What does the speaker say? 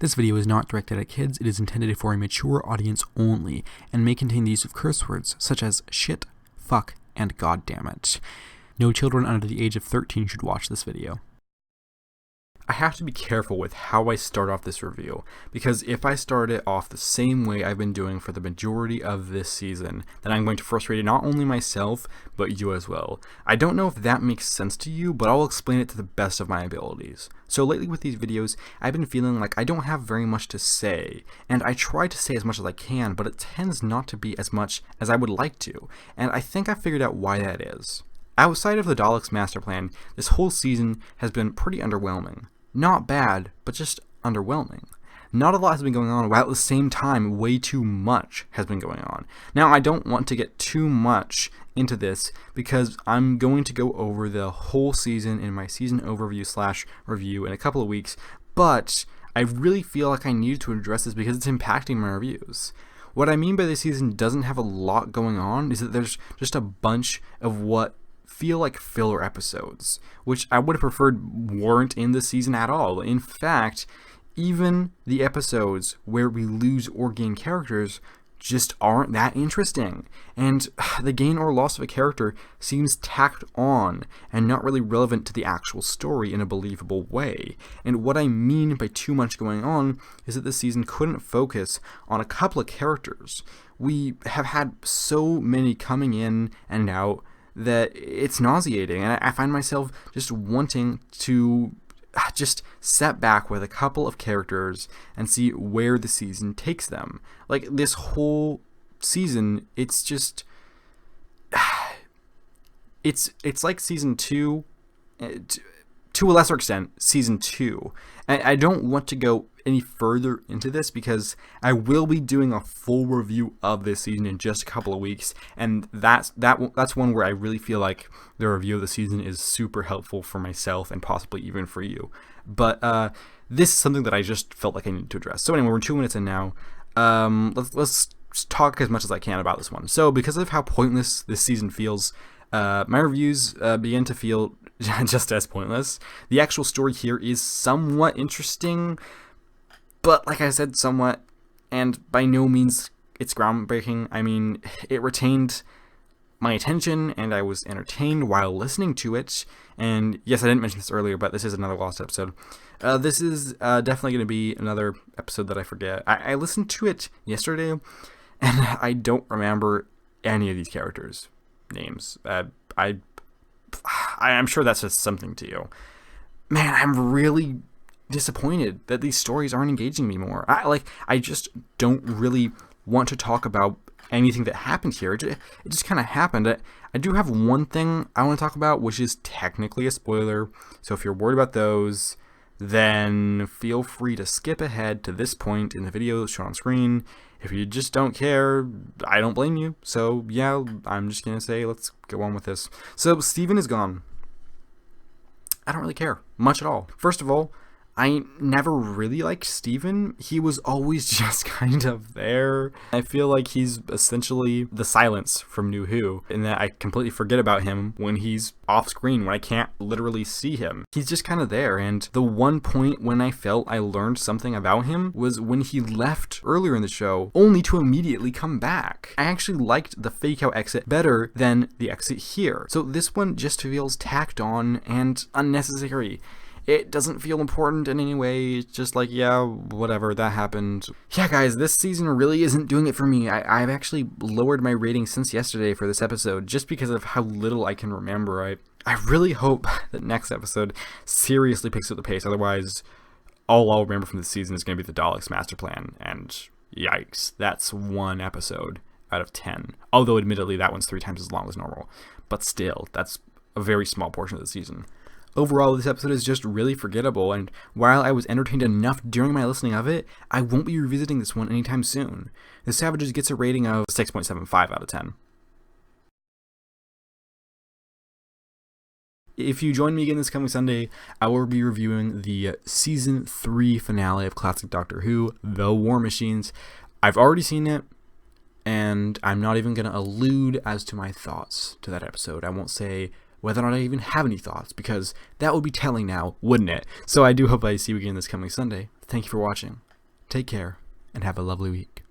This video is not directed at kids, it is intended for a mature audience only, and may contain the use of curse words such as shit, fuck, and goddammit. No children under the age of 13 should watch this video. I have to be careful with how I start off this review, because if I start it off the same way I've been doing for the majority of this season, then I'm going to frustrate not only myself, but you as well. I don't know if that makes sense to you, but I'll explain it to the best of my abilities. So lately with these videos, I've been feeling like I don't have very much to say, and I try to say as much as I can, but it tends not to be as much as I would like to, and I think I figured out why that is. Outside of the Daleks master plan, this whole season has been pretty underwhelming. Not bad, but just underwhelming. Not a lot has been going on, while at the same time, way too much has been going on. Now, I don't want to get too much into this, because I'm going to go over the whole season in my season overview / review in a couple of weeks, but I really feel like I need to address this because it's impacting my reviews. What I mean by this season doesn't have a lot going on is that there's just a bunch of what feel like filler episodes, which I would have preferred weren't in the season at all. In fact, even the episodes where we lose or gain characters just aren't that interesting, and the gain or loss of a character seems tacked on and not really relevant to the actual story in a believable way. And what I mean by too much going on is that this season couldn't focus on a couple of characters. We have had so many coming in and out that it's nauseating, and I find myself just wanting to just set back with a couple of characters and see where the season takes them. Like, this whole season, it's just it's like season 2, to a lesser extent, season 2. I don't want to go any further into this because I will be doing a full review of this season in just a couple of weeks, and that's one where I really feel like the review of the season is super helpful for myself and possibly even for you. But this is something that I just felt like I needed to address. So anyway, we're 2 minutes in now. Let's talk as much as I can about this one. So because of how pointless this season feels, my reviews begin to feel just as pointless. The actual story here is somewhat interesting, but like I said, somewhat, and by no means it's groundbreaking. I mean, it retained my attention, and I was entertained while listening to it. And yes, I didn't mention this earlier, but this is another lost episode. This is definitely going to be another episode that I forget. I listened to it yesterday, and I don't remember any of these characters' names. I'm sure that's just something to you. Man, I'm really disappointed that these stories aren't engaging me more. I just don't really want to talk about anything that happened here. It just kind of happened. I do have one thing I want to talk about, which is technically a spoiler. So if you're worried about those, then feel free to skip ahead to this point in the video shown on screen. If you just don't care, I don't blame you. So yeah, I'm just gonna say let's go on with this. So Steven is gone. I don't really care much at all. First of all, I never really liked Steven. He was always just kind of there. I feel like he's essentially the Silence from New Who, in that I completely forget about him when he's off screen, when I can't literally see him. He's just kind of there, and the one point when I felt I learned something about him was when he left earlier in the show, only to immediately come back. I actually liked the fake out exit better than the exit here. So this one just feels tacked on and unnecessary. It doesn't feel important in any way. It's just like, yeah, whatever, that happened. Yeah, guys, this season really isn't doing it for me. I've actually lowered my rating since yesterday for this episode just because of how little I can remember. I really hope that next episode seriously picks up the pace. Otherwise, all I'll remember from this season is going to be the Daleks master plan. And yikes, that's 1 episode out of 10. Although, admittedly, that one's 3 times as long as normal. But still, that's a very small portion of the season. Overall, this episode is just really forgettable, and while I was entertained enough during my listening of it, I won't be revisiting this one anytime soon. The Savages gets a rating of 6.75 out of 10. If you join me again this coming Sunday, I will be reviewing the Season 3 finale of classic Doctor Who, The War Machines. I've already seen it, and I'm not even going to allude as to my thoughts to that episode. I won't say whether or not I even have any thoughts, because that would be telling now, wouldn't it? So I do hope I see you again this coming Sunday. Thank you for watching. Take care and have a lovely week.